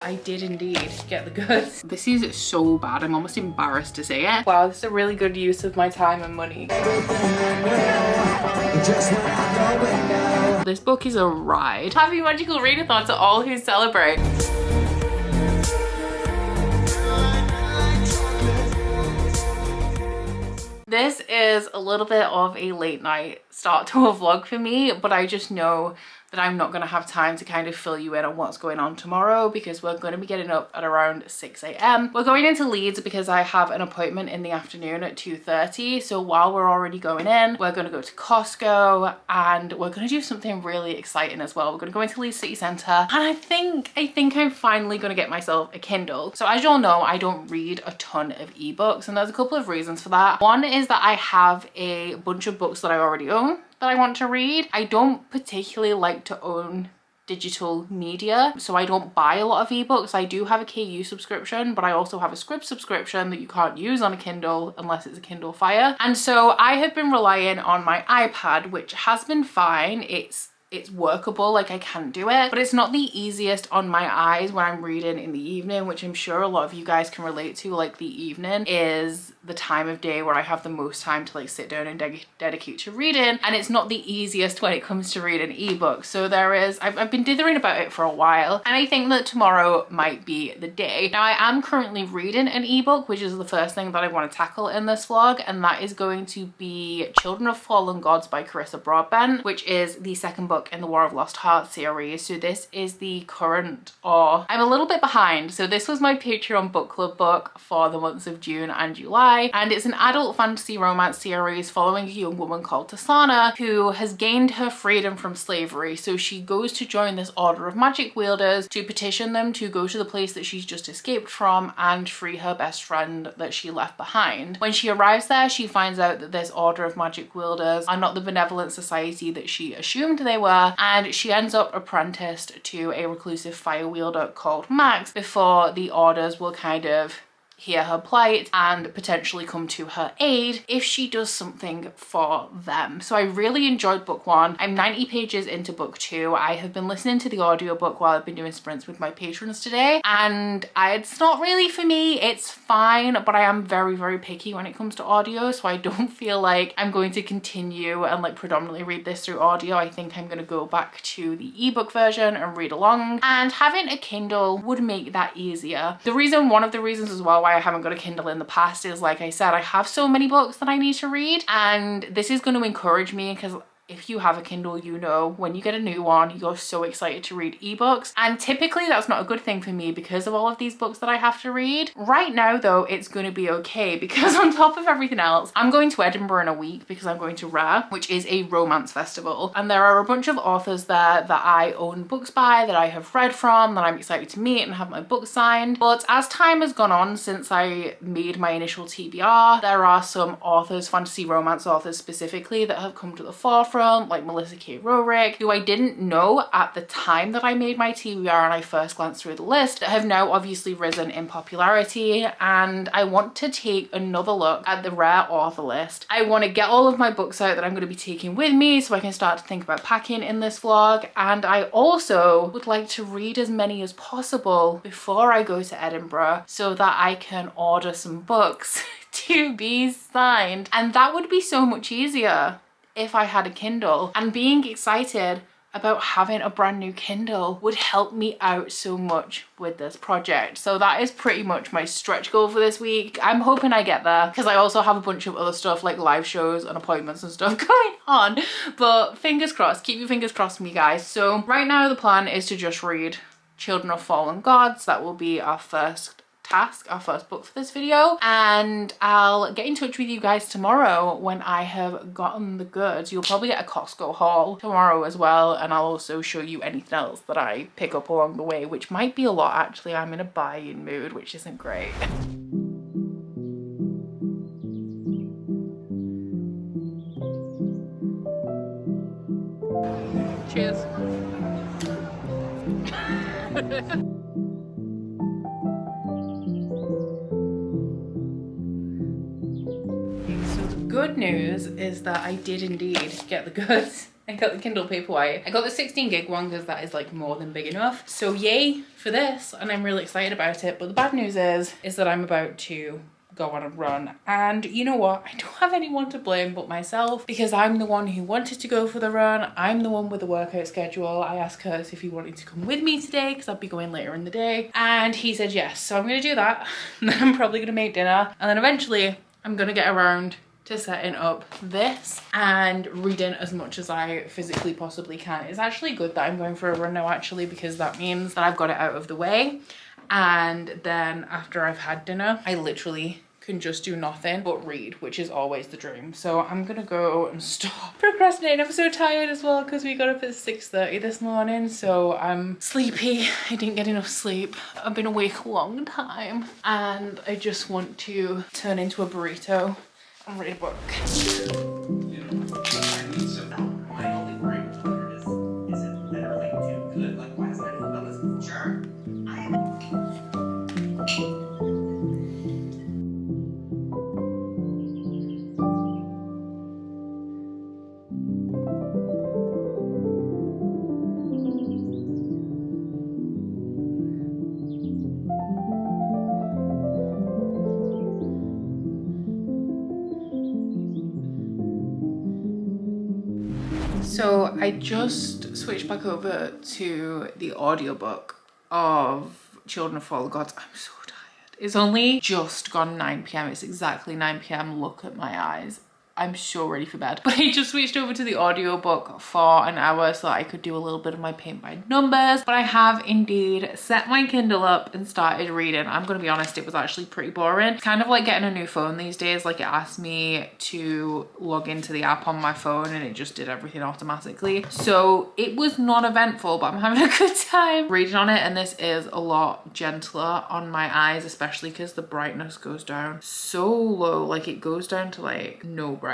I did indeed get the goods. This is so bad, I'm almost embarrassed to say it. Wow, this is a really good use of my time and money. This book is a ride. Happy magical readathon to all who celebrate. This is a little bit of a late night start to a vlog for me, but I just know that I'm not going to have time to kind of fill you in on what's going on tomorrow because we're going to be getting up at around 6 a.m. We're going into Leeds because I have an appointment in the afternoon at 2:30. So while we're already going in, we're going to go to Costco and we're going to do something really exciting as well. We're going to go into Leeds City Centre and I think I'm finally going to get myself a Kindle. So as you all know, I don't read a ton of ebooks and there's a couple of reasons for that. One is that I have a bunch of books that I already own that I want to read. I don't particularly like to own digital media, so I don't buy a lot of ebooks. I do have a KU subscription, but I also have a Scribd subscription that you can't use on a Kindle unless it's a Kindle Fire. And so I have been relying on my iPad, which has been fine. It's workable, like I can do it, but it's not the easiest on my eyes when I'm reading in the evening, which I'm sure a lot of you guys can relate to. Like the evening is the time of day where I have the most time to like sit down and dedicate to reading, and it's not the easiest when it comes to reading ebooks. So I've been dithering about it for a while, and I think that tomorrow might be the day. Now I am currently reading an ebook, which is the first thing that I want to tackle in this vlog, and that is going to be Children of Fallen Gods by Carissa Broadbent, which is the second book in the War of Lost Hearts series. So this is the current, or I'm a little bit behind. So this was my Patreon book club book for the months of June and July, and it's an adult fantasy romance series following a young woman called Tasana who has gained her freedom from slavery. So she goes to join this order of magic wielders to petition them to go to the place that she's just escaped from and free her best friend that she left behind. When she arrives there, she finds out that this order of magic wielders are not the benevolent society that she assumed they were, and she ends up apprenticed to a reclusive fire wielder called Max before the orders will kind of hear her plight and potentially come to her aid if she does something for them. So I really enjoyed book one. I'm 90 pages into book two. I have been listening to the audiobook while I've been doing sprints with my patrons today, and it's not really for me. It's fine, but I am very, very picky when it comes to audio, so I don't feel like I'm going to continue and like predominantly read this through audio. I think I'm going to go back to the ebook version and read along, and having a Kindle would make that easier. One of the reasons as well why I haven't got a Kindle in the past is, like I said, I have so many books that I need to read, and this is going to encourage me because if you have a Kindle, you know when you get a new one, you're so excited to read ebooks. And typically that's not a good thing for me because of all of these books that I have to read. Right now though, it's going to be okay because on top of everything else, I'm going to Edinburgh in a week because I'm going to RARE, which is a romance festival. And there are a bunch of authors there that I own books by, that I have read from, that I'm excited to meet and have my book signed. But as time has gone on since I made my initial TBR, there are some authors, fantasy romance authors specifically, that have come to the forefront, like Melissa K. Rorick, who I didn't know at the time that I made my TBR and I first glanced through the list, that have now obviously risen in popularity, and I want to take another look at the RARE author list. I want to get all of my books out that I'm going to be taking with me so I can start to think about packing in this vlog, and I also would like to read as many as possible before I go to Edinburgh so that I can order some books to be signed, and that would be so much easier if I had a Kindle, and being excited about having a brand new Kindle would help me out so much with this project. So that is pretty much my stretch goal for this week. I'm hoping I get there because I also have a bunch of other stuff like live shows and appointments and stuff going on, but fingers crossed. Keep your fingers crossed for me, guys. So right now the plan is to just read Children of Fallen Gods. That will be our first task, our first book for this video, and I'll get in touch with you guys tomorrow when I have gotten the goods. You'll probably get a Costco haul tomorrow as well, and I'll also show you anything else that I pick up along the way, which might be a lot actually. I'm in a buying mood, which isn't great. Cheers. Good news is that I did indeed get the goods. I got the Kindle Paperwhite. I got the 16 gig one because that is like more than big enough. So yay for this, and I'm really excited about it. But the bad news is that I'm about to go on a run, and you know what, I don't have anyone to blame but myself, because I'm the one who wanted to go for the run. I'm the one with the workout schedule. I asked Kurt if he wanted to come with me today because I'd be going later in the day, and he said yes. So I'm gonna do that, and then I'm probably gonna make dinner, and then eventually I'm gonna get around to setting up this and reading as much as I physically possibly can. It's actually good that I'm going for a run now, actually, because that means that I've got it out of the way, and then after I've had dinner I literally can just do nothing but read, which is always the dream. So I'm gonna go and stop procrastinating. I'm so tired as well because we got up at 6:30 this morning, so I'm sleepy. I didn't get enough sleep. I've been awake a long time, and I just want to turn into a burrito and read a book. So I just switched back over to the audiobook of Children of Fallen Gods. I'm so tired. It's only just gone 9 p.m. It's exactly 9 p.m. Look at my eyes. I'm so ready for bed. But I just switched over to the audiobook for an hour so that I could do a little bit of my paint by numbers. But I have indeed set my Kindle up and started reading. I'm gonna be honest, it was actually pretty boring. It's kind of like getting a new phone these days. Like, it asked me to log into the app on my phone and it just did everything automatically. So it was not eventful, but I'm having a good time reading on it. And this is a lot gentler on my eyes, especially because the brightness goes down so low. Like, it goes down to like no brightness.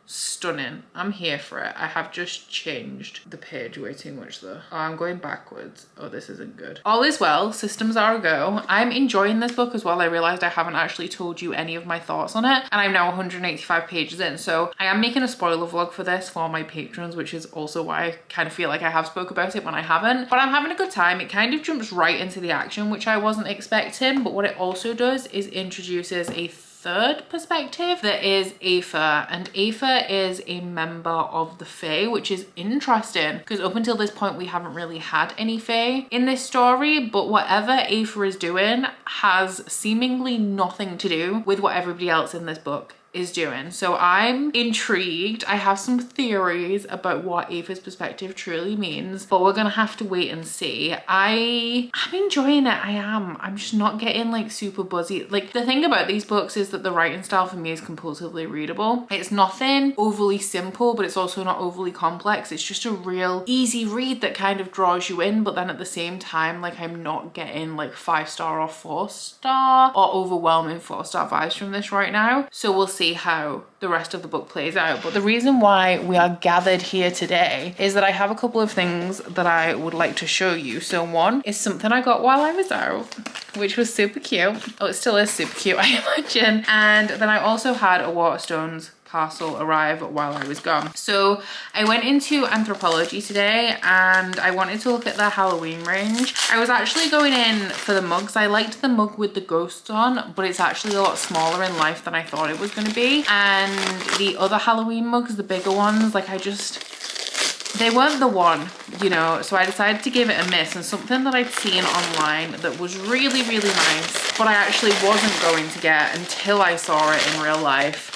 Stunning. I'm here for it. I have just changed the page way too much though. Oh, I'm going backwards. Oh, this isn't good. All is well. Systems are a go. I'm enjoying this book as well. I realized I haven't actually told you any of my thoughts on it, and I'm now 185 pages in. So I am making a spoiler vlog for this for my patrons, which is also why I kind of feel like I have spoke about it when I haven't. But I'm having a good time. It kind of jumps right into the action, which I wasn't expecting. But what it also does is introduces a third perspective that is Aoife, and Aoife is a member of the Fae, which is interesting because up until this point we haven't really had any Fae in this story, but whatever Aoife is doing has seemingly nothing to do with what everybody else in this book is doing. So I'm intrigued. I have some theories about what Aoife's perspective truly means, but we're gonna have to wait and see. I'm enjoying it. I am. I'm just not getting like super buzzy. Like, the thing about these books is that the writing style for me is compulsively readable. It's nothing overly simple, but it's also not overly complex. It's just a real easy read that kind of draws you in, but then at the same time, like, I'm not getting like 5-star or 4-star or overwhelming 4-star vibes from this right now. So we'll see how the rest of the book plays out. But the reason why we are gathered here today is that I have a couple of things that I would like to show you. So one is something I got while I was out, which was super cute. Oh, it still is super cute, I imagine. And then I also had a Waterstones parcel arrive while I was gone. So I went into Anthropology today and I wanted to look at their Halloween range. I was actually going in for the mugs. I liked the mug with the ghosts on, but it's actually a lot smaller in life than I thought it was going to be. And the other Halloween mugs, the bigger ones, like, they weren't the one, you know, so I decided to give it a miss. And something that I'd seen online that was really, really nice, but I actually wasn't going to get until I saw it in real life,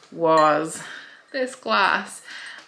was this glass.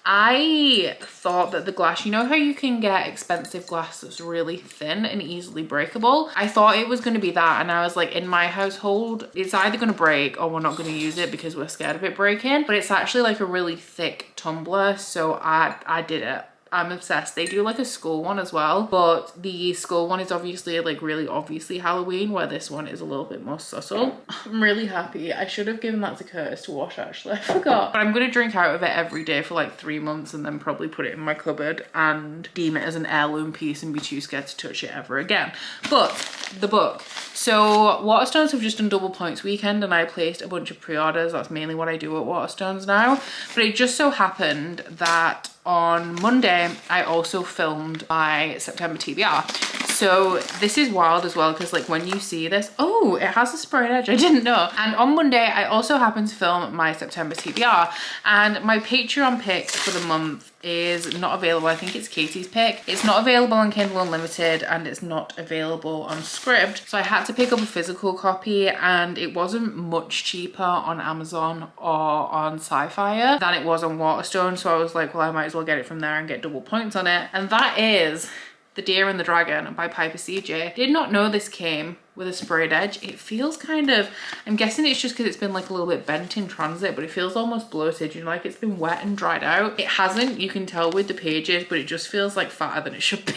I thought that the glass, you know how you can get expensive glass that's really thin and easily breakable? I thought it was going to be that, and I was like, in my household, it's either going to break or we're not going to use it because we're scared of it breaking. But it's actually like a really thick tumbler, so I did it. I'm obsessed. They do like a skull one as well, but the skull one is obviously like really obviously Halloween, where this one is a little bit more subtle. I'm really happy. I should have given that to Curtis to wash, actually. I forgot. But I'm going to drink out of it every day for like 3 months and then probably put it in my cupboard and deem it as an heirloom piece and be too scared to touch it ever again. But the book. So Waterstones have just done double points weekend and I placed a bunch of pre-orders. That's mainly what I do at Waterstones now. But it just so happened that on Monday, I also filmed my September TBR. So this is wild as well, because like when you see this, oh, it has a sprayed edge, I didn't know. And on Monday, I also happened to film my September TBR, and my Patreon pick for the month is not available. I think it's Katie's pick. It's not available on Kindle Unlimited and it's not available on Scribd. So I had to pick up a physical copy, and it wasn't much cheaper on Amazon or on Sci-Fi than it was on Waterstone. So I was like, well, I might as well get it from there and get double points on it. And that is The Deer and the Dragon by Piper CJ. Did not know this came with a sprayed edge. It feels kind of, I'm guessing it's just because it's been like a little bit bent in transit, but it feels almost bloated, you know, like it's been wet and dried out. It hasn't, you can tell with the pages, but it just feels like fatter than it should be.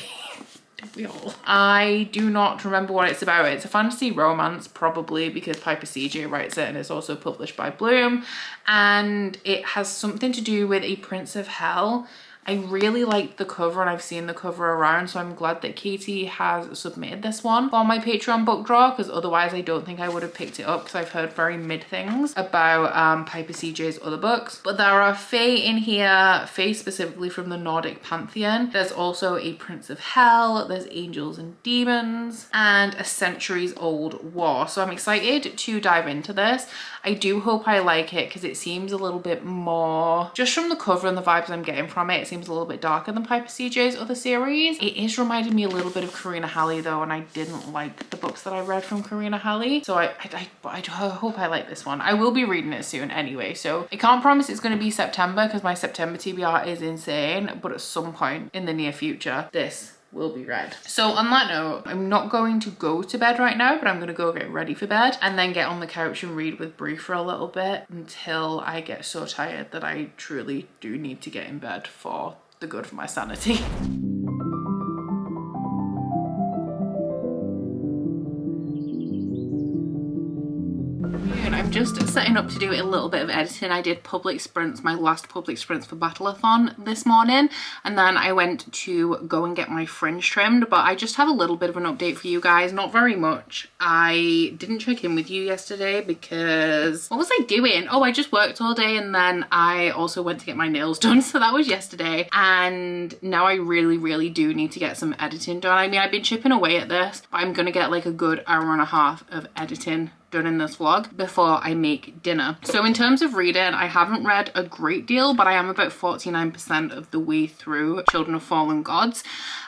I do not remember what it's about. It's a fantasy romance, probably because Piper CJ writes it, and it's also published by Bloom, and it has something to do with a prince of hell. I really liked the cover, and I've seen the cover around, so I'm glad that Katie has submitted this one for my Patreon book draw, because otherwise I don't think I would have picked it up, because I've heard very mid things about Piper CJ's other books. But there are fae in here, fae specifically from the Nordic pantheon. There's also a prince of hell, there's angels and demons, and a centuries-old war. So I'm excited to dive into this. I do hope I like it, because it seems a little bit more, just from the cover and the vibes I'm getting from it, seems a little bit darker than Piper CJ's other series. It is reminding me a little bit of Karina Halley though, and I didn't like the books that I read from Karina Halley. So I hope I like this one. I will be reading it soon anyway, so I can't promise it's going to be September, because my September TBR is insane, but at some point in the near future, this will be read. So on that note, I'm not going to go to bed right now, but I'm gonna go get ready for bed and then get on the couch and read with Brie for a little bit until I get so tired that I truly do need to get in bed for the good of my sanity. I'm just setting up to do a little bit of editing. I did public sprints, my last public sprints for Readathon this morning, and then I went to go and get my fringe trimmed. But I just have a little bit of an update for you guys, not very much. I didn't check in with you yesterday because what was I doing? Oh, I just worked all day, and then I also went to get my nails done, so that was yesterday. And now I really do need to get some editing done. I mean, I've been chipping away at this, but I'm gonna get like a good hour and a half of editing done in this vlog before I make dinner. So in terms of reading, I haven't read a great deal, but I am about 49% of the way through Children of Fallen Gods.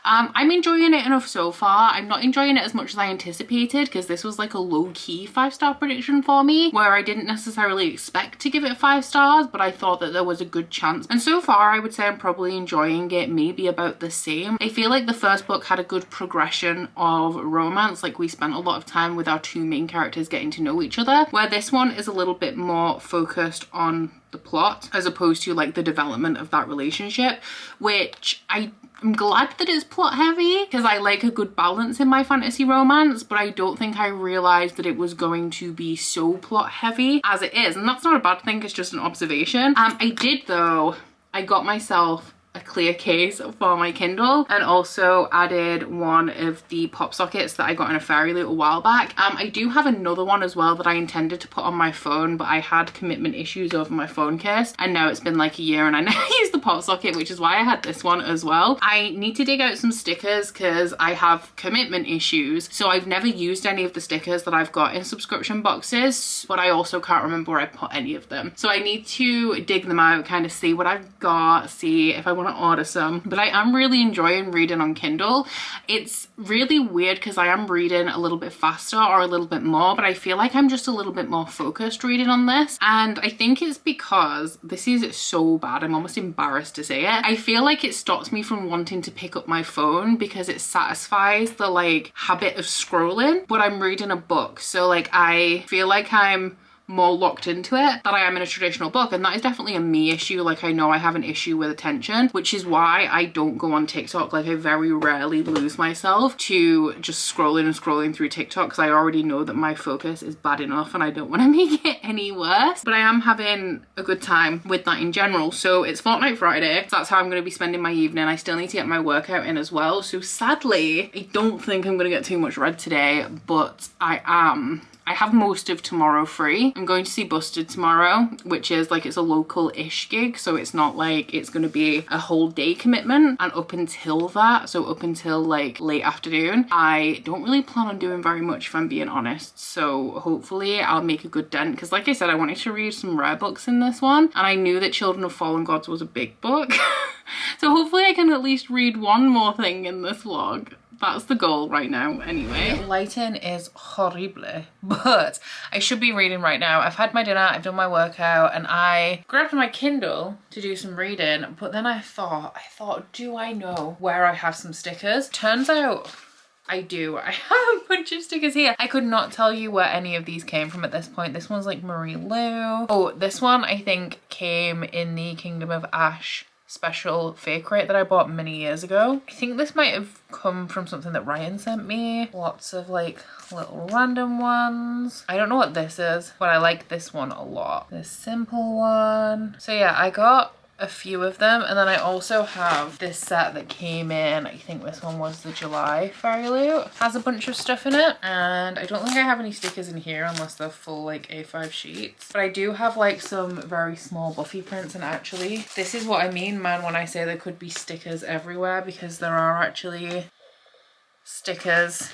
I'm enjoying it enough so far. I'm not enjoying it as much as I anticipated, because this was like a low-key 5-star prediction for me, where I didn't necessarily expect to give it 5 stars, but I thought that there was a good chance. And so far, I would say I'm probably enjoying it maybe about the same. I feel like the first book had a good progression of romance, like we spent a lot of time with our two main characters getting to know each other, where this one is a little bit more focused on the plot as opposed to like the development of that relationship, which I'm glad that it's plot heavy, because I like a good balance in my fantasy romance, but I don't think I realized that it was going to be so plot heavy as it is. And that's not a bad thing, it's just an observation. I did though, I got myself a clear case for my Kindle, and also added one of the pop sockets that I got in a fairy loot a while back. I do have another one as well that I intended to put on my phone, but I had commitment issues over my phone case, and now it's been like a year and I never used the pop socket, which is why I had this one as well. I need to dig out some stickers because I have commitment issues, so I've never used any of the stickers that I've got in subscription boxes, but I also can't remember where I put any of them. So I need to dig them out, kind of see what I've got, see if I want to order some. But I am really enjoying reading on Kindle. It's really weird because I am reading a little bit faster or a little bit more, but I feel like I'm just a little bit more focused reading on this. And I think it's because this is so bad, I'm almost embarrassed to say it. I feel like it stops me from wanting to pick up my phone because it satisfies the like habit of scrolling, but I'm reading a book. So like I feel like I'm more locked into it than I am in a traditional book, and that is definitely a me issue. Like, I know I have an issue with attention, which is why I don't go on TikTok. Like, I very rarely lose myself to just scrolling and scrolling through TikTok, because I already know that my focus is bad enough and I don't want to make it any worse. But I am having a good time with that in general. So it's Fortnite Friday, so that's how I'm going to be spending my evening. I still need to get my workout in as well, so sadly I don't think I'm going to get too much read today, but I have most of tomorrow free. I'm going to see Busted tomorrow, which is like, it's a local-ish gig, so it's not like it's going to be a whole day commitment. And up until that, so up until like late afternoon, I don't really plan on doing very much, if I'm being honest. So hopefully I'll make a good dent, because like I said, I wanted to read some rare books in this one, and I knew that Children of Fallen Gods was a big book. So hopefully I can at least read one more thing in this vlog. That's the goal right now anyway. Lighting is horrible, but I should be reading right now. I've had my dinner, I've done my workout, and I grabbed my Kindle to do some reading, but then I thought, do I know where I have some stickers? Turns out I do. I have a bunch of stickers here. I could not tell you where any of these came from at this point. This one's like Marie Lou. Oh, this one I think came in the Kingdom of Ash special fake rate that I bought many years ago. I think this might have come from something that Ryan sent me. Lots of like little random ones. I don't know what this is, but I like this one a lot. This simple one. So yeah, I got a few of them, and then I also have this set that came in, I think this one was the July Fairy Loot. Has a bunch of stuff in it, and I don't think I have any stickers in here unless they're full like A5 sheets, but I do have like some very small Buffy prints. And actually this is what I mean, man, when I say there could be stickers everywhere, because there are actually stickers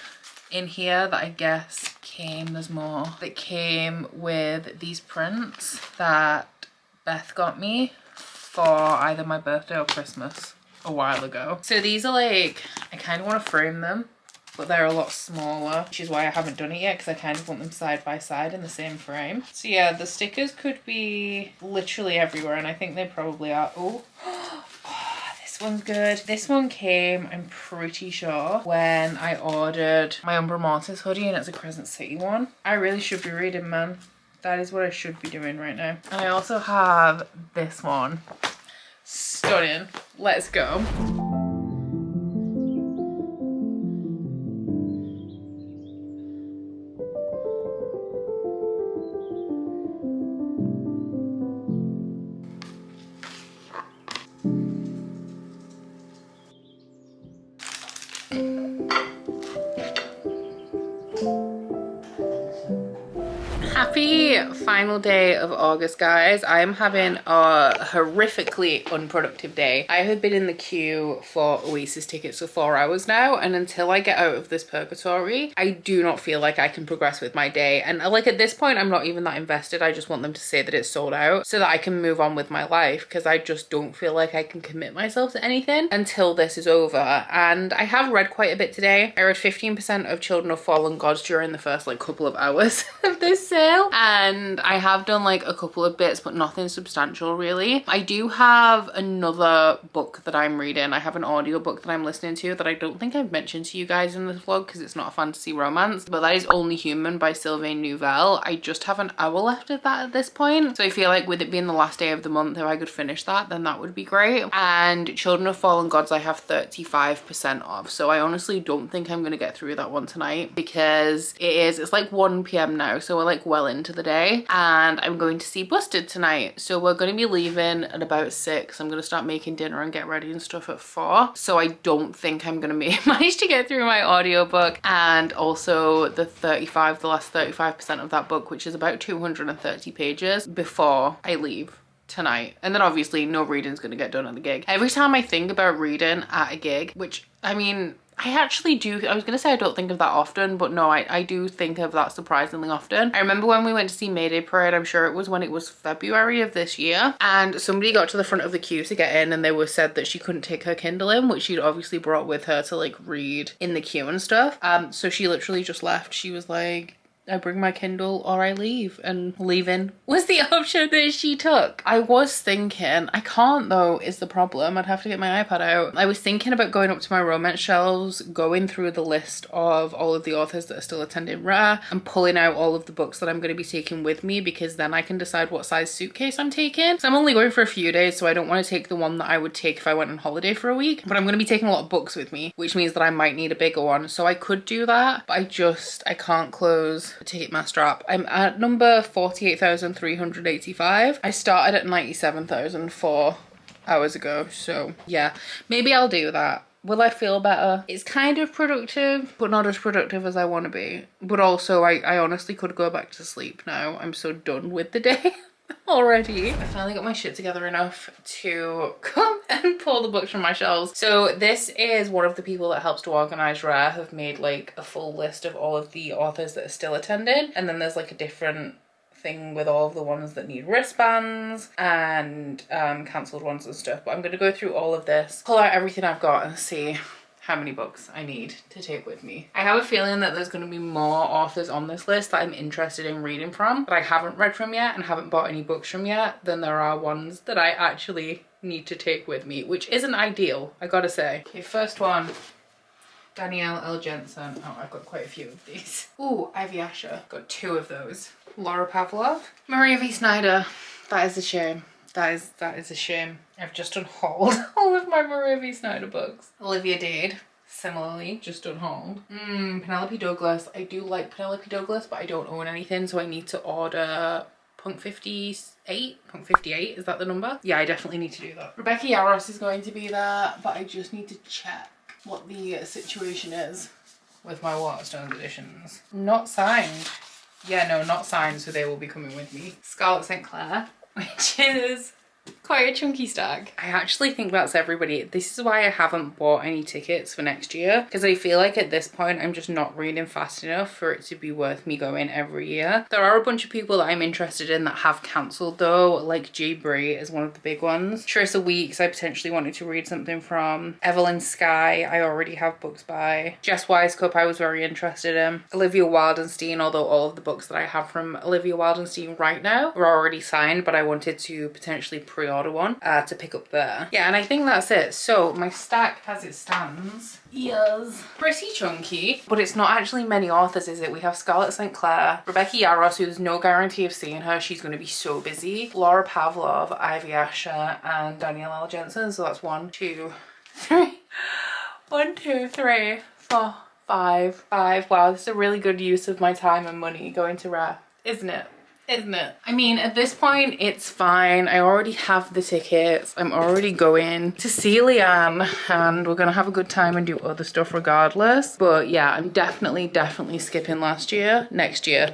in here that I guess there's more that came with these prints that Beth got me for either my birthday or Christmas a while ago. So these are like, I kind of want to frame them, but they're a lot smaller, which is why I haven't done it yet, because I kind of want them side by side in the same frame. So yeah, the stickers could be literally everywhere, and I think they probably are. Oh, this one's good. This one came, I'm pretty sure, when I ordered my Umbra Mortis hoodie, and it's a Crescent City one. I really should be reading, man. That is what I should be doing right now. And I also have this one. Stunning. Let's go. Happy final day of August, guys. I am having a horrifically unproductive day. I have been in the queue for Oasis tickets for 4 hours now, and until I get out of this purgatory, I do not feel like I can progress with my day. And like at this point, I'm not even that invested. I just want them to say that it's sold out so that I can move on with my life, because I just don't feel like I can commit myself to anything until this is over. And I have read quite a bit today. I read 15% of Children of Fallen Gods during the first like couple of hours of this sale, and I have done like a couple of bits, but nothing substantial really. I do have another book that I'm reading. I have an audiobook that I'm listening to that I don't think I've mentioned to you guys in this vlog, because it's not a fantasy romance, but that is Only Human by Sylvain Nouvelle. I just have an hour left of that at this point, so I feel like with it being the last day of the month, if I could finish that, then that would be great. And Children of Fallen Gods I have 35% off, so I honestly don't think I'm gonna get through that one tonight, because it's like 1 p.m. now, so we're like well into the day, and I'm going to see Busted tonight. So we're going to be leaving at about 6. I'm going to start making dinner and get ready and stuff at 4. So I don't think I'm going to manage to get through my audiobook, and also the last 35% of that book, which is about 230 pages, before I leave tonight. And then obviously no reading's going to get done at the gig. Every time I think about reading at a gig, which I mean, I actually do, I was gonna say I don't think of that often, but no, I do think of that surprisingly often. I remember when we went to see Mayday Parade, I'm sure it was when it was February of this year, and somebody got to the front of the queue to get in, and they were said that she couldn't take her Kindle in, which she'd obviously brought with her to like read in the queue and stuff. So she literally just left. She was like, I bring my Kindle or I leave, and leaving was the option that she took. I was thinking, I can't though, is the problem. I'd have to get my iPad out. I was thinking about going up to my romance shelves, going through the list of all of the authors that are still attending Rare and pulling out all of the books that I'm going to be taking with me, because then I can decide what size suitcase I'm taking. So I'm only going for a few days, so I don't want to take the one that I would take if I went on holiday for a week, but I'm going to be taking a lot of books with me, which means that I might need a bigger one. So I could do that, but I can't close the Ticketmaster app. I'm at number 48,385. I started at 97,000 4 hours ago, so yeah, maybe I'll do that. Will I feel better? It's kind of productive, but not as productive as I want to be. But also, I honestly could go back to sleep now. I'm so done with the day already. I finally got my shit together enough to come and pull the books from my shelves. So this is one of the people that helps to organize Rare, have made like a full list of all of the authors that are still attending. And then there's like a different thing with all of the ones that need wristbands and cancelled ones and stuff. But I'm going to go through all of this, pull out everything I've got and see how many books I need to take with me. I have a feeling that there's going to be more authors on this list that I'm interested in reading from, that I haven't read from yet and haven't bought any books from yet, than there are ones that I actually need to take with me, which isn't ideal, I gotta say. Okay, first one, Danielle L. Jensen. Oh, I've got quite a few of these. Ooh, Ivy Asher. Got 2 of those. Laura Pavlov. Maria V. Snyder. That is a shame. That is a shame. I've just unhauled all of my Maria V. Snyder books. Olivia Dade. Similarly, just unhauled. Penelope Douglas. I do like Penelope Douglas, but I don't own anything, so I need to order Punk 58? Punk 58, is that the number? Yeah, I definitely need to do that. Rebecca Yarros is going to be there, but I just need to check what the situation is with my Waterstones editions. Not signed. Yeah, no, not signed, so they will be coming with me. Scarlett St. Clair, which is quite a chunky stack. I actually think that's everybody. This is why I haven't bought any tickets for next year, because I feel like at this point I'm just not reading fast enough for it to be worth me going every year. There are a bunch of people that I'm interested in that have cancelled though, like Jay Bray is one of the big ones. Teresa Weeks I potentially wanted to read something from. Evelyn Skye I already have books by. Jess Wisecup I was very interested in. Olivia Wildenstein, although all of the books that I have from Olivia Wildenstein right now are already signed, but I wanted to potentially pre-order one to pick up there. Yeah, and I think that's it. So my stack as it stands is pretty chunky, but it's not actually many authors, is it? We have Scarlett St. Clair, Rebecca Yarros, who there's no guarantee of seeing her, she's going to be so busy, Laura Pavlov, Ivy Asher, and Danielle L. Jensen. So that's 1, 2, 3. 1, 2, 3, 4, 5. Wow, this is a really good use of my time and money going to Rare, isn't it? Isn't it? I mean, at this point, it's fine. I already have the tickets. I'm already going to see Leanne and we're gonna have a good time and do other stuff regardless. But yeah, I'm definitely skipping next year,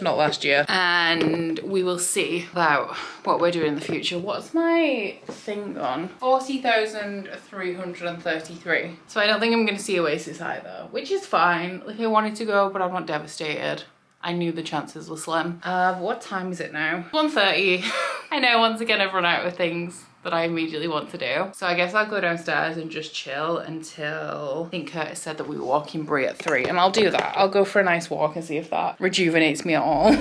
not last year. And we will see about what we're doing in the future. What's my thing on? 40,333. So I don't think I'm gonna see Oasis either, which is fine. Like, I wanted to go, but I'm not devastated. I knew the chances were slim. What time is it now? 1:30. I know, once again I've run out of things that I immediately want to do. So I guess I'll go downstairs and just chill until, I think Curtis said that we were walking Brie at 3, and I'll do that. I'll go for a nice walk and see if that rejuvenates me at all.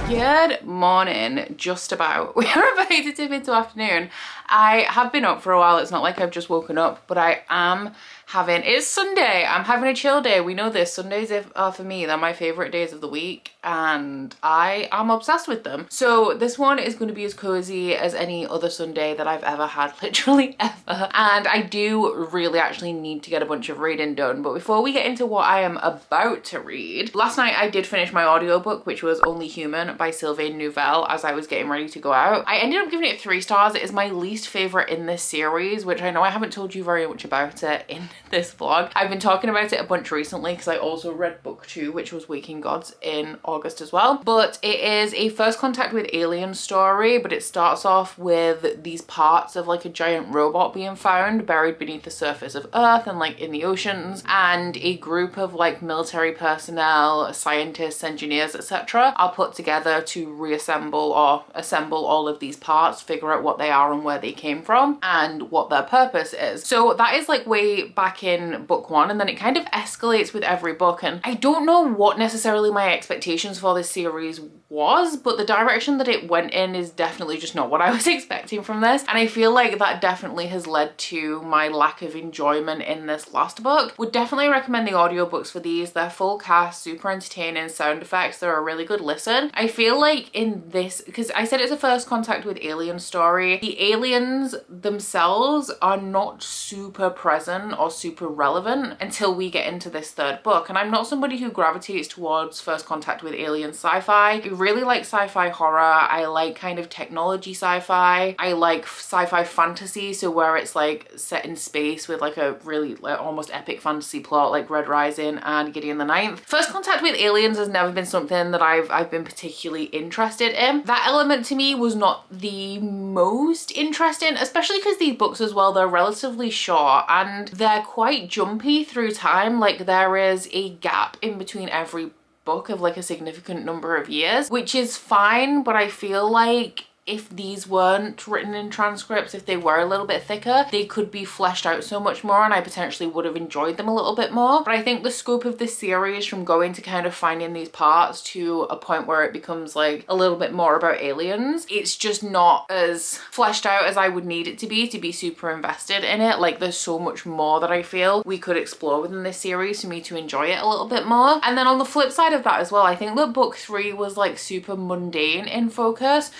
Good morning, just about. We are about to dip into afternoon. I have been up for a while. It's not like I've just woken up, but I am it's Sunday, I'm having a chill day. We know this, Sundays are for me, they're my favorite days of the week and I am obsessed with them. So this one is going to be as cozy as any other Sunday that I've ever had, literally ever. And I do really actually need to get a bunch of reading done. But before we get into what I am about to read, last night I did finish my audiobook, which was Only Human by Sylvain Neuvel, as I was getting ready to go out. I ended up giving it 3 stars. It is my least favorite in this series, which I know I haven't told you very much about it in this vlog. I've been talking about it a bunch recently because I also read book 2, which was Waking Gods, in August as well. But it is a first contact with alien story, but it starts off with these parts of like a giant robot being found buried beneath the surface of Earth and like in the oceans, and a group of like military personnel, scientists, engineers, etc. are put together to reassemble or assemble all of these parts, figure out what they are and where they came from and what their purpose is. So that is like way back in book 1, and then it kind of escalates with every book, and I don't know what necessarily my expectations for this series was, but the direction that it went in is definitely just not what I was expecting from this, and I feel like that definitely has led to my lack of enjoyment in this last book. Would definitely recommend the audiobooks for these. They're full cast, super entertaining, sound effects, they're a really good listen. I feel like in this, because I said it's a first contact with alien story, the aliens themselves are not super present or super relevant until we get into this 3rd book, and I'm not somebody who gravitates towards first contact with alien sci-fi. I really like sci-fi horror, I like kind of technology sci-fi, I like sci-fi fantasy, so where it's like set in space with like a really like almost epic fantasy plot like Red Rising and Gideon the Ninth. First contact with aliens has never been something that I've been particularly interested in. That element to me was not the most interesting, especially because these books as well, they're relatively short and they're quite jumpy through time. Like there is a gap in between every book of like a significant number of years, which is fine, but I feel like if these weren't written in transcripts, if they were a little bit thicker, they could be fleshed out so much more and I potentially would have enjoyed them a little bit more. But I think the scope of this series, from going to kind of finding these parts to a point where it becomes like a little bit more about aliens, it's just not as fleshed out as I would need it to be super invested in it. Like there's so much more that I feel we could explore within this series for me to enjoy it a little bit more. And then on the flip side of that as well, I think that book 3 was like super mundane in focusing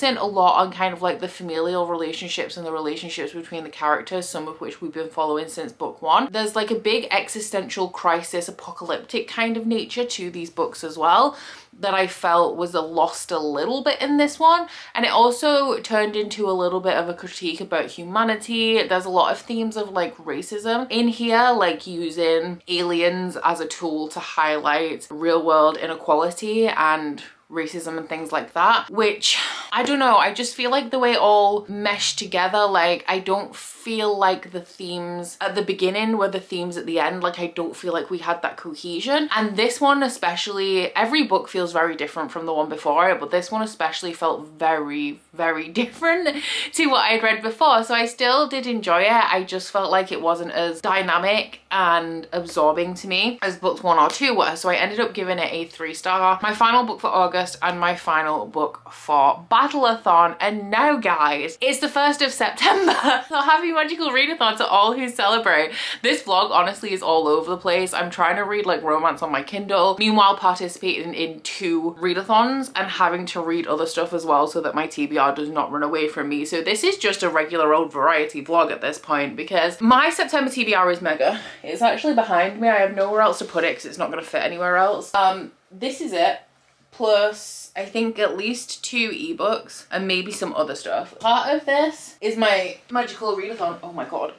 a lot on kind of like the familial relationships and the relationships between the characters, some of which we've been following since book 1. There's like a big existential crisis, apocalyptic kind of nature to these books as well that I felt was lost a little bit in this one, and it also turned into a little bit of a critique about humanity. There's a lot of themes of like racism in here, like using aliens as a tool to highlight real world inequality and racism and things like that, which I don't know, I just feel like the way it all meshed together, like I don't feel like the themes at the beginning were the themes at the end. Like I don't feel like we had that cohesion, and this one especially, every book feels very different from the one before it, but this one especially felt very different to what I'd read before. So I still did enjoy it, I just felt like it wasn't as dynamic and absorbing to me as books 1 or 2 were, so I ended up giving it a 3 star. My final book for August and my final book for Battleathon. And now guys, it's the 1st of September, so happy magical readathon to all who celebrate. This vlog honestly is all over the place. I'm trying to read like romance on my Kindle, meanwhile participating in 2 readathons and having to read other stuff as well so that my TBR does not run away from me. So this is just a regular old variety vlog at this point, because my September TBR is mega. It's actually behind me, I have nowhere else to put it because it's not going to fit anywhere else. This is it, plus I think at least 2 ebooks and maybe some other stuff. Part of this is my magical readathon. Oh my god.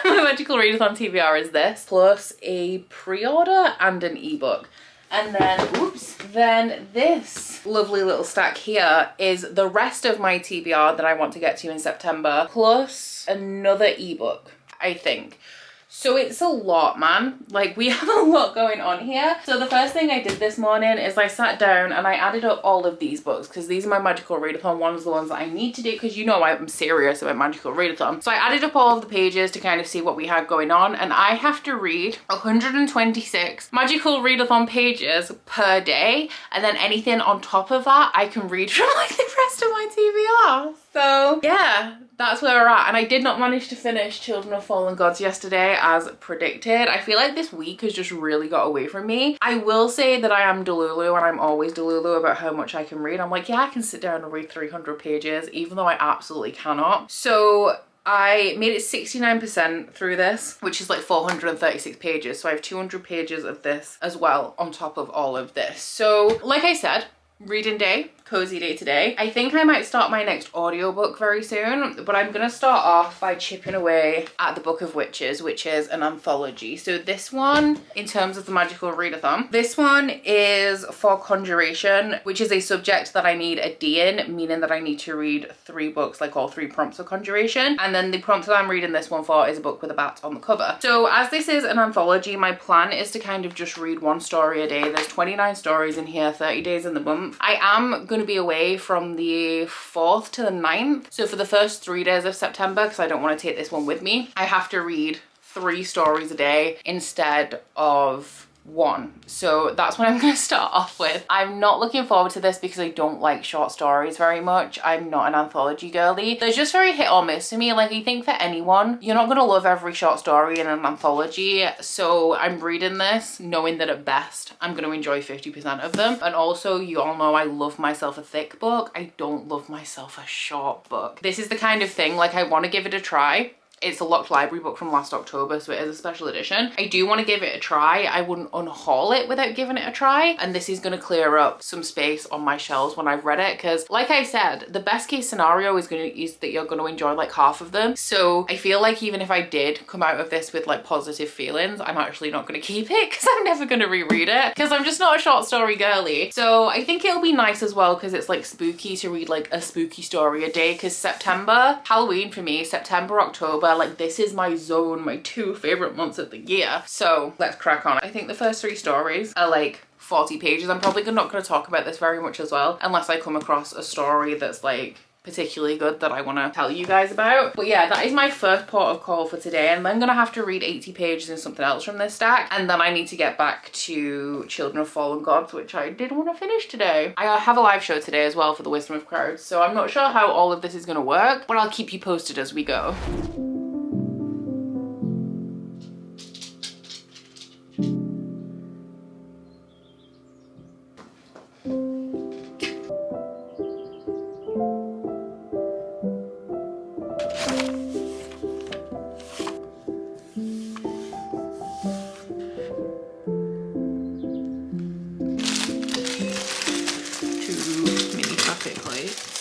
My magical readathon TBR is this, plus a pre-order and an ebook. And then, oops, then this lovely little stack here is the rest of my TBR that I want to get to in September, plus another ebook, I think. So it's a lot, man. Like we have a lot going on here. So the first thing I did this morning is I sat down and I added up all of these books, because these are my magical readathon ones, the ones that I need to do, because you know I'm serious about magical readathon. So I added up all of the pages to kind of see what we had going on, and I have to read 126 magical readathon pages per day, and then anything on top of that I can read from like the rest of my TBR. So yeah, that's where we're at. And I did not manage to finish Children of Fallen Gods yesterday as predicted. I feel like this week has just really got away from me. I will say that I am delulu, and I'm always delulu about how much I can read. I'm like, yeah, I can sit down and read 300 pages, even though I absolutely cannot. So I made it 69% through this, which is like 436 pages. So I have 200 pages of this as well on top of all of this. So like I said, reading day, cozy day today. I think I might start my next audiobook very soon, but I'm gonna start off by chipping away at the Book of Witches, which is an anthology. So this one, in terms of the magical readathon, this one is for conjuration, which is a subject that I need a D in, meaning that I need to read 3 books, like all 3 prompts of conjuration. And then the prompt that I'm reading this one for is a book with a bat on the cover. So as this is an anthology, my plan is to kind of just read 1 story a day. There's 29 stories in here, 30 days in the month. I am going to be away from the 4th to the 9th. So for the first 3 days of September, because I don't want to take this one with me, I have to read 3 stories a day instead of 1. So that's what I'm going to start off with. I'm not looking forward to this because I don't like short stories very much. I'm not an anthology girly. They're just very hit or miss to me. Like, I think for anyone, you're not going to love every short story in an anthology. So I'm reading this knowing that at best I'm going to enjoy 50% of them. And also, you all know I love myself a thick book. I don't love myself a short book. This is the kind of thing, like, I want to give it a try. It's a locked library book from last October, so it is a special edition. I do want to give it a try. I wouldn't unhaul it without giving it a try. And this is going to clear up some space on my shelves when I've read it. Because like I said, the best case scenario is that you're going to enjoy like half of them. So I feel like even if I did come out of this with like positive feelings, I'm actually not going to keep it because I'm never going to reread it because I'm just not a short story girly. So I think it'll be nice as well because it's like spooky to read like a spooky story a day, because September, Halloween for me, September, October, like this is my zone, my 2 favorite months of the year. So let's crack on. I think the first 3 stories are like 40 pages. I'm probably not going to talk about this very much as well, unless I come across a story that's like particularly good that I want to tell you guys about. But yeah, that is my first port of call for today, and then I'm gonna have to read 80 pages and something else from this stack, and then I need to get back to Children of Fallen Gods, which I did want to finish today. I have a live show today as well for the Wisdom of Crowds, so I'm not sure how all of this is gonna work, but I'll keep you posted as we go.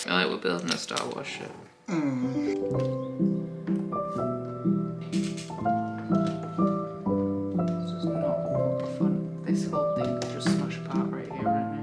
I like we're building a Star Wars ship. This does not look fun. This whole thing could just smash apart right here, right now.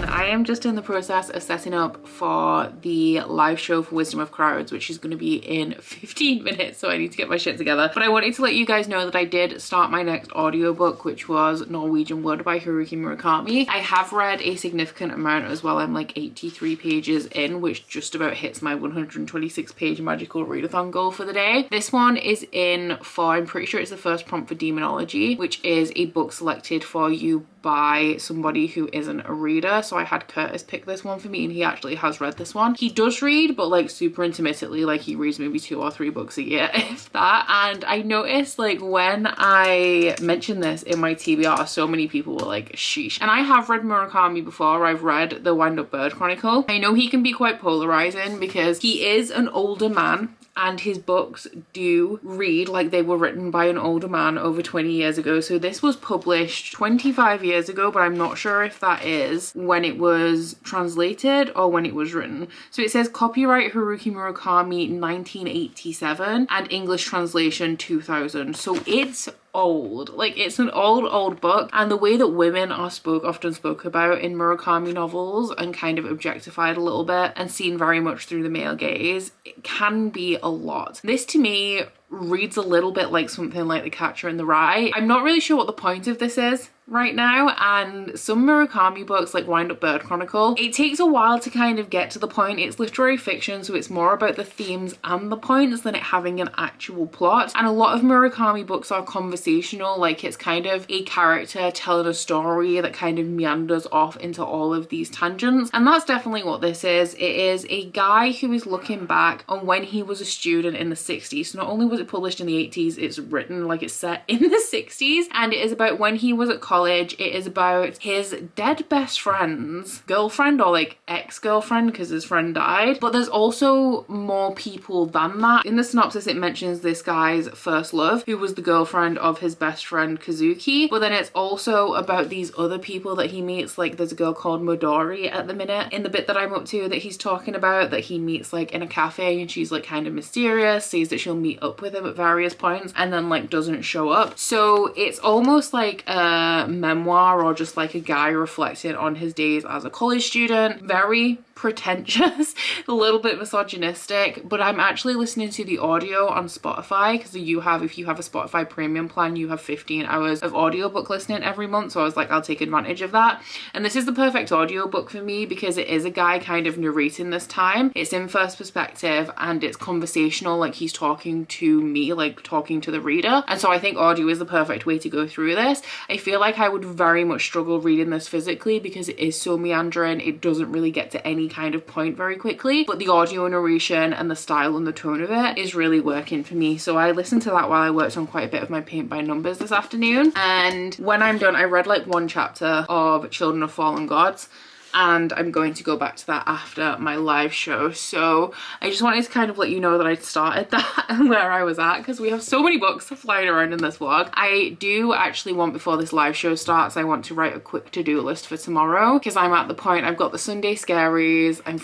I am just in the process of setting up for the live show for Wisdom of Crowds, which is going to be in 15 minutes, so I need to get my shit together. But I wanted to let you guys know that I did start my next audiobook, which was Norwegian Wood by Haruki Murakami. I have read a significant amount as well. I'm like 83 pages in, which just about hits my 126 page magical readathon goal for the day. This one is in for, I'm pretty sure it's the first prompt for Demonology, which is a book selected for you by somebody who isn't a reader. So I had Curtis pick this one for me, and he actually has read this one. He does read, but like super intermittently, like he reads maybe 2 or 3 books a year, if that. And I noticed like when I mentioned this in my TBR, so many people were like, sheesh. And I have read Murakami before. I've read The Wind Up Bird Chronicle. I know he can be quite polarizing because he is an older man, and his books do read like they were written by an older man over 20 years ago. So this was published 25 years ago, but I'm not sure if that is when it was translated or when it was written. So it says copyright Haruki Murakami 1987 and English translation 2000. So it's old. Like, it's an old book, and the way that women are often spoke about in Murakami novels and kind of objectified a little bit and seen very much through the male gaze, it can be a lot. This to me reads a little bit like something like The Catcher in the Rye. I'm not really sure what the point of this is right now, and some Murakami books like Wind Up Bird Chronicle, it takes a while to kind of get to the point. It's literary fiction, so it's more about the themes and the points than it having an actual plot. And a lot of Murakami books are conversational, like it's kind of a character telling a story that kind of meanders off into all of these tangents, and that's definitely what this is. It is a guy who is looking back on when he was a student in the 60s. So not only was it published in the 80s, it's written like it's set in the 60s, and it is about when he was at college. It is about his dead best friend's girlfriend, or like ex-girlfriend, because his friend died. But there's also more people than that. In the synopsis it mentions this guy's first love, who was the girlfriend of his best friend Kazuki, but then it's also about these other people that he meets. Like there's a girl called Modori at the minute in the bit that I'm up to that he's talking about, that he meets like in a cafe, and she's like kind of mysterious, says that she'll meet up with him at various points and then like doesn't show up. So it's almost like a memoir, or just like a guy reflecting on his days as a college student. Very pretentious, a little bit misogynistic, but I'm actually listening to the audio on Spotify, because if you have a Spotify premium plan, you have 15 hours of audiobook listening every month. So I was like, I'll take advantage of that. And this is the perfect audiobook for me because it is a guy kind of narrating this time. It's in first perspective and it's conversational, like he's talking to me, like talking to the reader. And so I think audio is the perfect way to go through this. I feel like I would very much struggle reading this physically because it is so meandering. It doesn't really get to any kind of point very quickly, but the audio narration and the style and the tone of it is really working for me. So I listened to that while I worked on quite a bit of my paint by numbers this afternoon, and when I'm done I read like one chapter of Children of Fallen Gods, and I'm going to go back to that after my live show. So I just wanted to kind of let you know that I'd started that and where I was at, because we have so many books flying around in this vlog. I do actually want, before this live show starts, I want to write a quick to-do list for tomorrow, because I'm at the point, I've got the Sunday scaries, I'm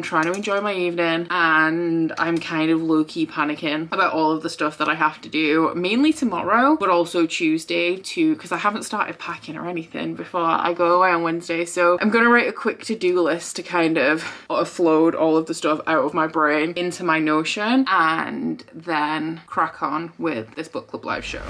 trying to enjoy my evening, and I'm kind of low-key panicking about all of the stuff that I have to do, mainly tomorrow, but also Tuesday too, because I haven't started packing or anything before I go away on Wednesday. So I'm gonna write a quick to-do list to kind of offload all of the stuff out of my brain into my Notion, and then crack on with this book club live show.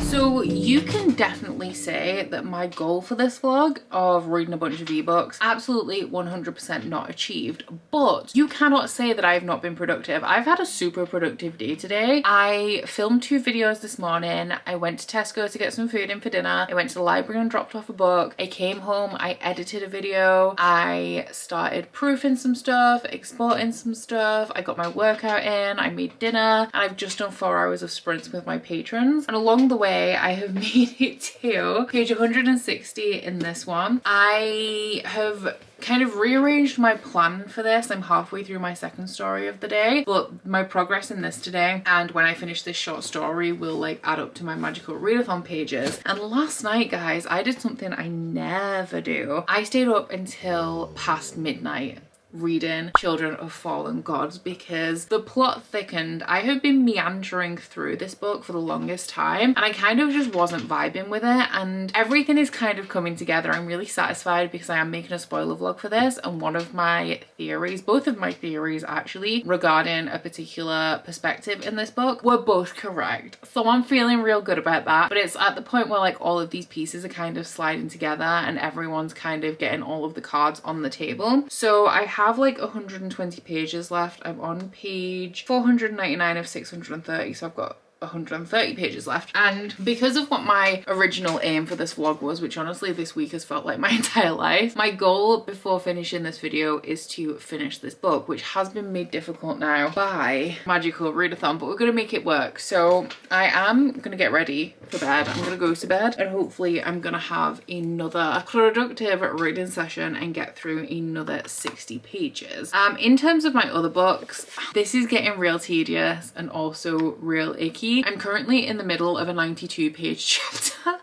So you can definitely say that my goal for this vlog of reading a bunch of ebooks, absolutely 100% not achieved, but you cannot say that I have not been productive. I've had a super productive day today. I filmed 2 videos this morning. I went to Tesco to get some food in for dinner. I went to the library and dropped off a book. I came home, I edited a video. I started proofing some stuff, exporting some stuff. I got my workout in, I made dinner, and I've just done 4 hours of sprints with my patrons. And along the way, I have made it to page 160 in this one. I have kind of rearranged my plan for this. I'm halfway through my second story of the day, but my progress in this today and when I finish this short story will like add up to my magical readathon pages. And last night, guys, I did something I never do. I stayed up until past midnight reading Children of Fallen Gods because the plot thickened. I have been meandering through this book for the longest time and I kind of just wasn't vibing with it, and everything is kind of coming together. I'm really satisfied because I am making a spoiler vlog for this, and one of my theories, both of my theories actually, regarding a particular perspective in this book were both correct. So I'm feeling real good about that, but it's at the point where like all of these pieces are kind of sliding together and everyone's kind of getting all of the cards on the table. So I have like 120 pages left. I'm on page 499 of 630, so I've got 130 pages left. And because of what my original aim for this vlog was, which honestly this week has felt like my entire life, my goal before finishing this video is to finish this book, which has been made difficult now by magical readathon, but we're gonna make it work. So I am gonna get ready for bed. I'm gonna go to bed and hopefully I'm gonna have another productive reading session and get through another 60 pages. In terms of my other books, this is getting real tedious and also real icky. I'm currently in the middle of a 92 page chapter.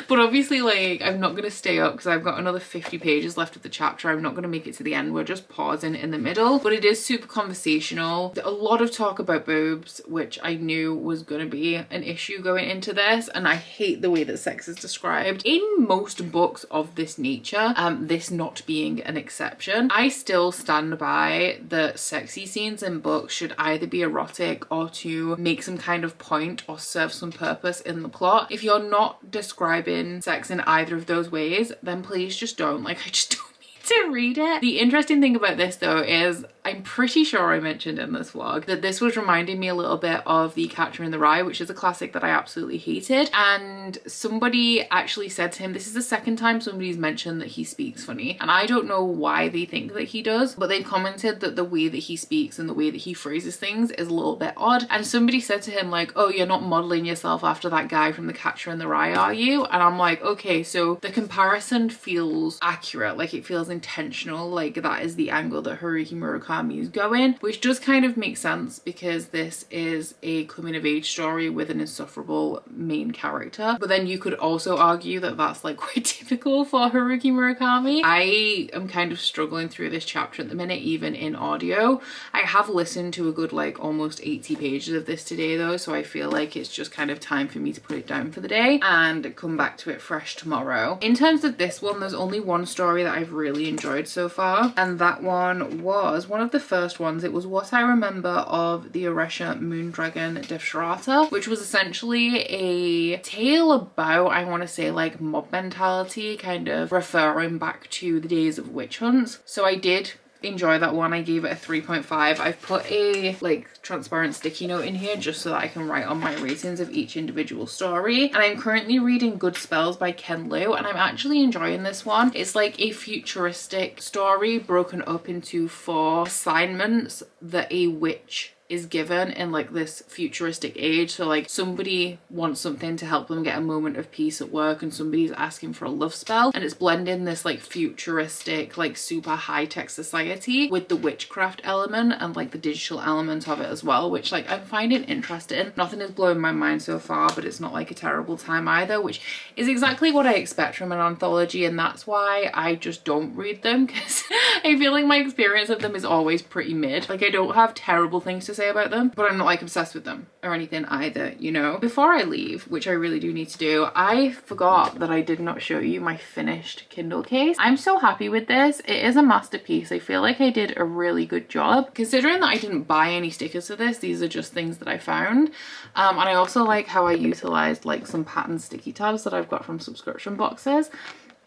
But obviously, like, I'm not going to stay up because I've got another 50 pages left of the chapter. I'm not going to make it to the end. We're just pausing in the middle. But it is super conversational. A lot of talk about boobs, which I knew was going to be an issue going into this. And I hate the way that sex is described in most books of this nature, this not being an exception. I still stand by that sexy scenes in books should either be erotic or to make some kind of point or serve some purpose in the plot. If you're not describing sex in either of those ways, then please just don't. Like, I just don't need to read it. The interesting thing about this though is I'm pretty sure I mentioned in this vlog that this was reminding me a little bit of The Catcher in the Rye, which is a classic that I absolutely hated. And somebody actually said to him, this is the second time somebody's mentioned that he speaks funny. And I don't know why they think that he does, but they've commented that the way that he speaks and the way that he phrases things is a little bit odd. And somebody said to him like, oh, you're not modeling yourself after that guy from The Catcher in the Rye, are you? And I'm like, okay, so the comparison feels accurate. Like, it feels intentional. Like, that is the angle that Haruki Murakami is going, which does kind of make sense because this is a coming of age story with an insufferable main character. But then you could also argue that that's like quite typical for Haruki Murakami. I am kind of struggling through this chapter at the minute, even in audio. I have listened to a good like almost 80 pages of this today though, so I feel like it's just kind of time for me to put it down for the day and come back to it fresh tomorrow. In terms of this one, there's only one story that I've really enjoyed so far, and that one was one of the first ones. It was What I Remember of the Oresha Moondragon Devshrata, which was essentially a tale about, I want to say, like mob mentality, kind of referring back to the days of witch hunts. So I did enjoy that one. I gave it a 3.5. I've put a like transparent sticky note in here just so that I can write on my ratings of each individual story. And I'm currently reading Good Spells by Ken Liu, and I'm actually enjoying this one. It's like a futuristic story broken up into 4 assignments that a witch is given in like this futuristic age. So like somebody wants something to help them get a moment of peace at work, and somebody's asking for a love spell, and it's blending this like futuristic like super high-tech society with the witchcraft element and like the digital element of it as well, which like I'm finding interesting. Nothing is blowing my mind so far, but it's not like a terrible time either, which is exactly what I expect from an anthology. And that's why I just don't read them, because I feel like my experience of them is always pretty mid. Like, I don't have terrible things to say about them, but I'm not like obsessed with them or anything either, you know. Before I leave, which I really do need to do, I forgot that I did not show you my finished Kindle case. I'm so happy with this. It is a masterpiece. I feel like I did a really good job considering that I didn't buy any stickers for this. These are just things that I found, and I also like how I utilized like some pattern sticky tabs that I've got from subscription boxes,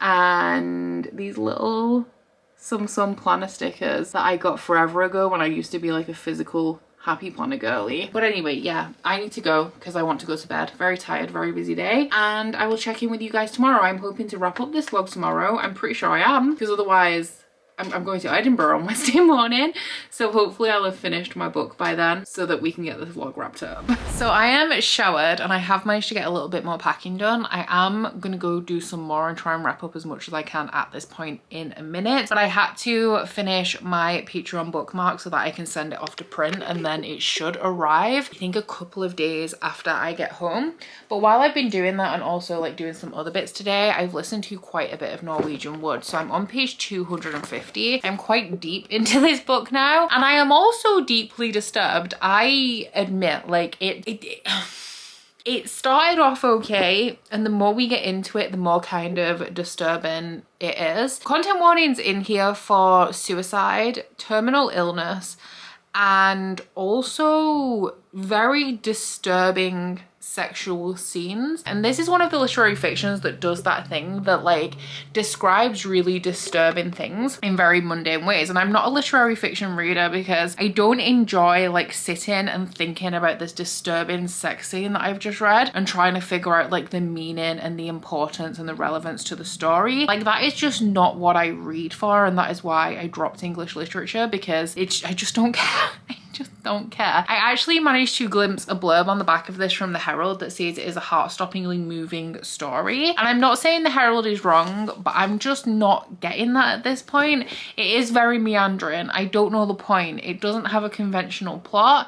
and these little some planner stickers that I got forever ago when I used to be like a physical happy planner girly. But anyway, yeah, I need to go because I want to go to bed. Very tired, very busy day, and I will check in with you guys tomorrow. I'm hoping to wrap up this vlog tomorrow. I'm pretty sure I am, because otherwise I'm going to Edinburgh on Wednesday morning, so hopefully I'll have finished my book by then so that we can get this vlog wrapped up. So I am showered and I have managed to get a little bit more packing done. I am gonna go do some more and try and wrap up as much as I can at this point in a minute, but I had to finish my Patreon bookmark so that I can send it off to print, and then it should arrive, I think, a couple of days after I get home. But while I've been doing that and also like doing some other bits today, I've listened to quite a bit of Norwegian Wood. So I'm on page 250. I'm quite deep into this book now, and I am also deeply disturbed. I admit, like it started off okay, and the more we get into it, the more kind of disturbing it is. Content warnings in here for suicide, terminal illness, and also very disturbing sexual scenes. And this is one of the literary fictions that does that thing that like describes really disturbing things in very mundane ways. And I'm not a literary fiction reader because I don't enjoy like sitting and thinking about this disturbing sex scene that I've just read and trying to figure out like the meaning and the importance and the relevance to the story. Like, that is just not what I read for, and that is why I dropped English literature, because I just don't care. Just don't care. I actually managed to glimpse a blurb on the back of this from the Herald that says it is a heart-stoppingly moving story. And I'm not saying the Herald is wrong, but I'm just not getting that at this point. It is very meandering. I don't know the point. It doesn't have a conventional plot.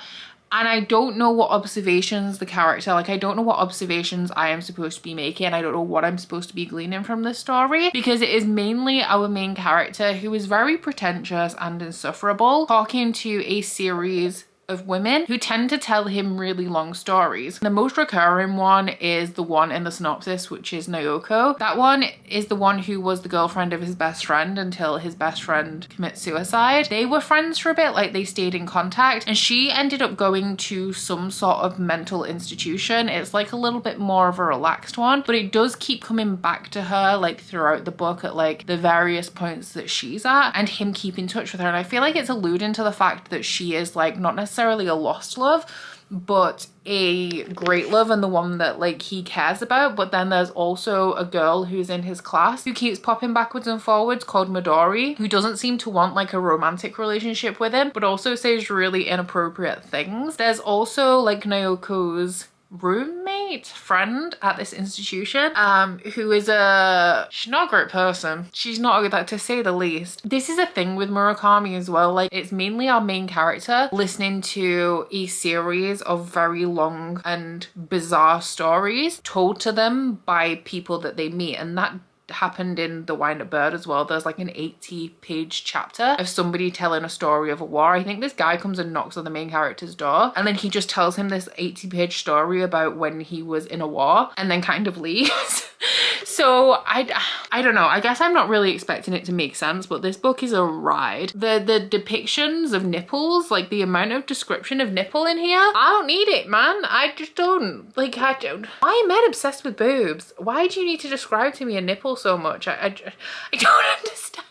And I don't know what observations the character, like I don't know what observations I am supposed to be making. I don't know what I'm supposed to be gleaning from this story, because it is mainly our main character, who is very pretentious and insufferable, talking to a series of women who tend to tell him really long stories. The most recurring one is the one in the synopsis, which is Naoko. That one is the one who was the girlfriend of his best friend until his best friend commits suicide. They were friends for a bit, like they stayed in contact, and she ended up going to some sort of mental institution. It's like a little bit more of a relaxed one, but it does keep coming back to her like throughout the book at like the various points that she's at, and him keep in touch with her. And I feel like it's alluding to the fact that she is like not necessarily a lost love, but a great love, and the one that like he cares about. But then there's also a girl who's in his class who keeps popping backwards and forwards, called Midori, who doesn't seem to want like a romantic relationship with him, but also says really inappropriate things. There's also like Naoko's roommate friend at this institution, who is she's not a great person. She's not, that to say the least. This is a thing with Murakami as well, like it's mainly our main character listening to a series of very long and bizarre stories told to them by people that they meet, and that happened in The Wind-Up Bird as well. There's like an 80-page chapter of somebody telling a story of a war. I think this guy comes and knocks on the main character's door, and then he just tells him this 80-page story about when he was in a war, and then kind of leaves. So I don't know, I guess I'm not really expecting it to make sense, but this book is a ride. The depictions of nipples, like the amount of description of nipple in here, I don't need it, man. I just don't. Like, why are men obsessed with boobs? Why do you need to describe to me a nipple so much? I don't understand.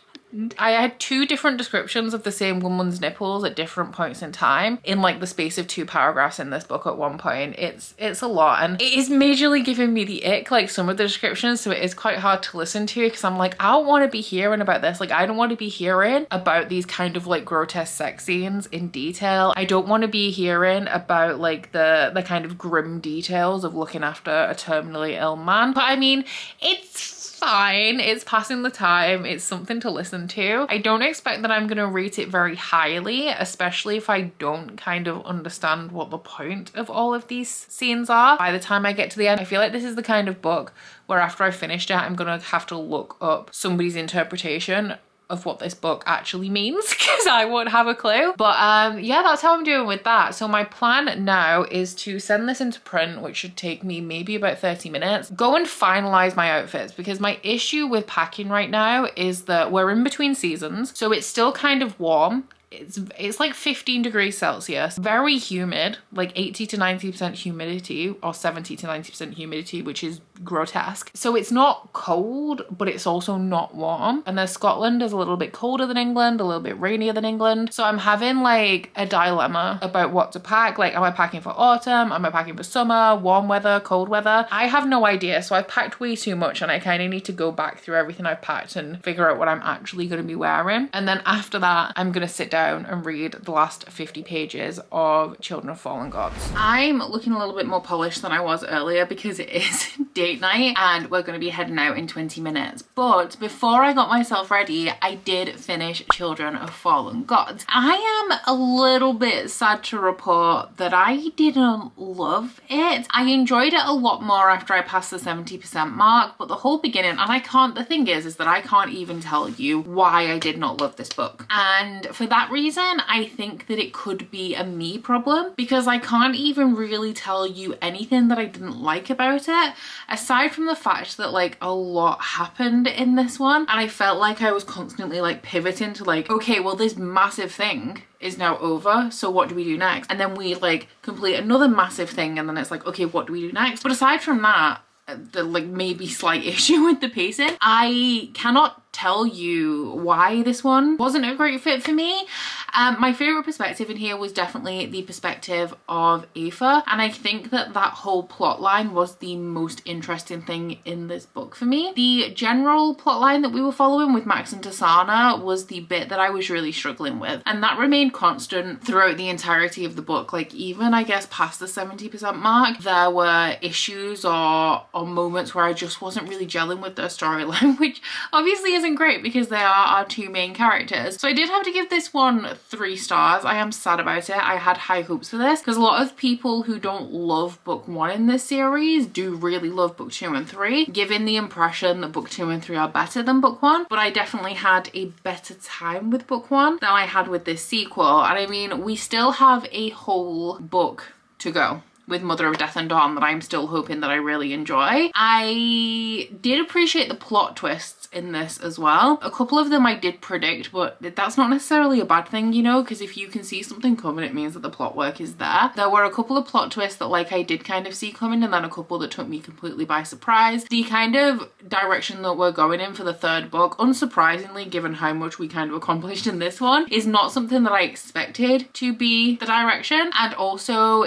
I had 2 different descriptions of the same woman's nipples at different points in time in like the space of 2 paragraphs in this book at one point. It's a lot, and it is majorly giving me the ick, like some of the descriptions, so it is quite hard to listen to, because I'm like, I don't want to be hearing about this. Like I don't want to be hearing about these kind of like grotesque sex scenes in detail. I don't want to be hearing about like the kind of grim details of looking after a terminally ill man. But I mean, it's fine, it's passing the time, it's something to listen to. I don't expect that I'm gonna rate it very highly, especially if I don't kind of understand what the point of all of these scenes are by the time I get to the end. I feel like this is the kind of book where after I finished it, I'm gonna have to look up somebody's interpretation of what this book actually means, because I won't have a clue. But yeah, that's how I'm doing with that. So my plan now is to send this into print, which should take me maybe about 30 minutes, go and finalize my outfits, because my issue with packing right now is that we're in between seasons, so it's still kind of warm. It's like 15 degrees Celsius, very humid, like 80 to 90% humidity, or 70 to 90% humidity, which is grotesque. So it's not cold, but it's also not warm. And then Scotland is a little bit colder than England, a little bit rainier than England. So I'm having like a dilemma about what to pack. Like, am I packing for autumn? Am I packing for summer? Warm weather? Cold weather? I have no idea. So I've packed way too much, and I kind of need to go back through everything I've packed and figure out what I'm actually going to be wearing. And then after that, I'm going to sit down and read the last 50 pages of Children of Fallen Gods. I'm looking a little bit more polished than I was earlier because it is date night and we're going to be heading out in 20 minutes. But before I got myself ready, I did finish Children of Fallen Gods. I am a little bit sad to report that I didn't love it. I enjoyed it a lot more after I passed the 70% mark, but the whole beginning, and the thing is that I can't even tell you why I did not love this book. And for that reason, I think that it could be a me problem, because I can't even really tell you anything that I didn't like about it, aside from the fact that like a lot happened in this one, and I felt like I was constantly like pivoting to like, okay, well this massive thing is now over, so what do we do next? And then we like complete another massive thing, and then it's like, okay, what do we do next? But aside from that, the like maybe slight issue with the pacing, I cannot tell you why this one wasn't a great fit for me. My favorite perspective in here was definitely the perspective of Aoife, and I think that that whole plot line was the most interesting thing in this book for me. The general plot line that we were following with Max and Tasana was the bit that I was really struggling with, and that remained constant throughout the entirety of the book. Like even I guess past the 70% mark, there were issues or moments where I just wasn't really gelling with their storyline, which obviously isn't isn't great because they are our two main characters. So I did have to give this one 3 stars. I am sad about it. I had high hopes for this because a lot of people who don't love book 1 in this series do really love book 2 and 3, giving the impression that book 2 and 3 are better than book 1. But I definitely had a better time with book 1 than I had with this sequel. And I mean, we still have a whole book to go with Mother of Death and Dawn that I'm still hoping that I really enjoy. I did appreciate the plot twists in this as well. A couple of them I did predict, but that's not necessarily a bad thing, you know, because if you can see something coming, it means that the plot work is there. There were a couple of plot twists that like I did kind of see coming, and then a couple that took me completely by surprise. The kind of direction that we're going in for the 3rd book, unsurprisingly, given how much we kind of accomplished in this one, is not something that I expected to be the direction. And also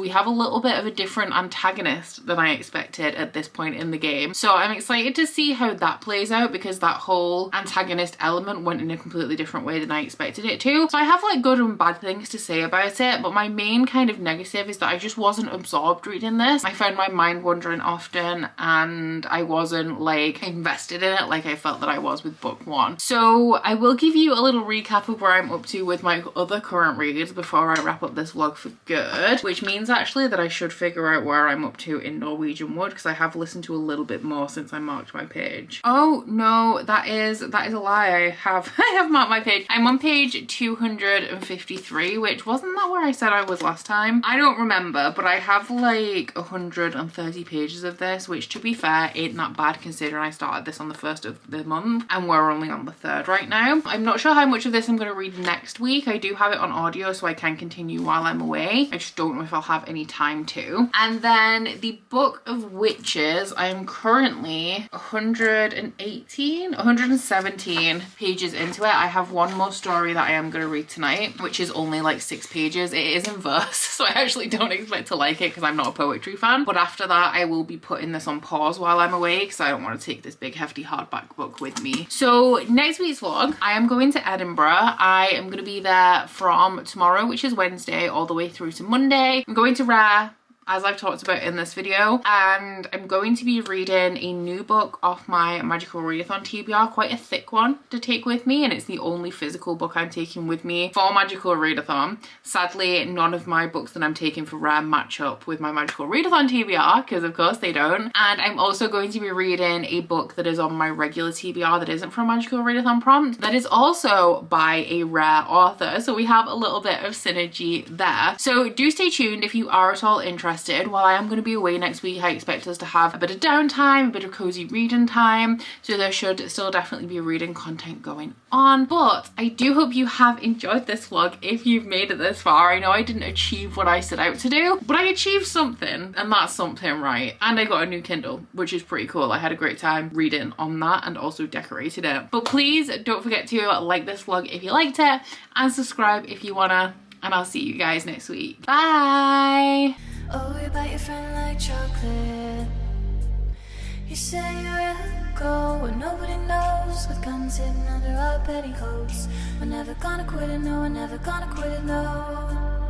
we have a little bit of a different antagonist than I expected at this point in the game. So I'm excited to see how that plays out, because that whole antagonist element went in a completely different way than I expected it to. So I have like good and bad things to say about it, but my main kind of negative is that I just wasn't absorbed reading this. I found my mind wandering often, and I wasn't like invested in it like I felt that I was with book 1. So I will give you a little recap of where I'm up to with my other current reads before I wrap up this vlog for good, which means actually that I should figure out where I'm up to in Norwegian Wood, because I have listened to a little bit more since I marked my page. Oh no, that is a lie. I have marked my page. I'm on page 253, which wasn't that where I said I was last time? I don't remember, but I have like 130 pages of this, which to be fair ain't that bad considering I started this on the 1st of the month and we're only on the 3rd right now. I'm not sure how much of this I'm going to read next week. I do have it on audio so I can continue while I'm away. I just don't know if I'll have any time to. And then the Book of Witches, I am currently 117 pages into it. I have one more story that I am going to read tonight, which is only like 6 pages. It is in verse, so I actually don't expect to like it because I'm not a poetry fan. But after that, I will be putting this on pause while I'm away because I don't want to take this big hefty hardback book with me. So next week's vlog, I am going to Edinburgh. I am going to be there from tomorrow, which is Wednesday, all the way through to Monday. I'm going to RARE, as I've talked about in this video, and I'm going to be reading a new book off my Magical Readathon TBR, quite a thick one to take with me, and it's the only physical book I'm taking with me for Magical Readathon. Sadly, none of my books that I'm taking for RARE match up with my Magical Readathon TBR, because of course they don't. And I'm also going to be reading a book that is on my regular TBR that isn't from Magical Readathon prompt, that is also by a RARE author, so we have a little bit of synergy there. So do stay tuned if you are at all interested. While I am going to be away next week, I expect us to have a bit of downtime, a bit of cozy reading time, so there should still definitely be reading content going on. But I do hope you have enjoyed this vlog if you've made it this far. I know I didn't achieve what I set out to do, but I achieved something, and that's something, right? And I got a new Kindle, which is pretty cool. I had a great time reading on that and also decorated it. But please don't forget to like this vlog if you liked it, and subscribe if you wanna, and I'll see you guys next week. Bye! Oh, you bite your friend like chocolate. You say you're go where nobody knows, with guns hidden under our petticoats. We're never gonna quit it, no, we're never gonna quit it, no.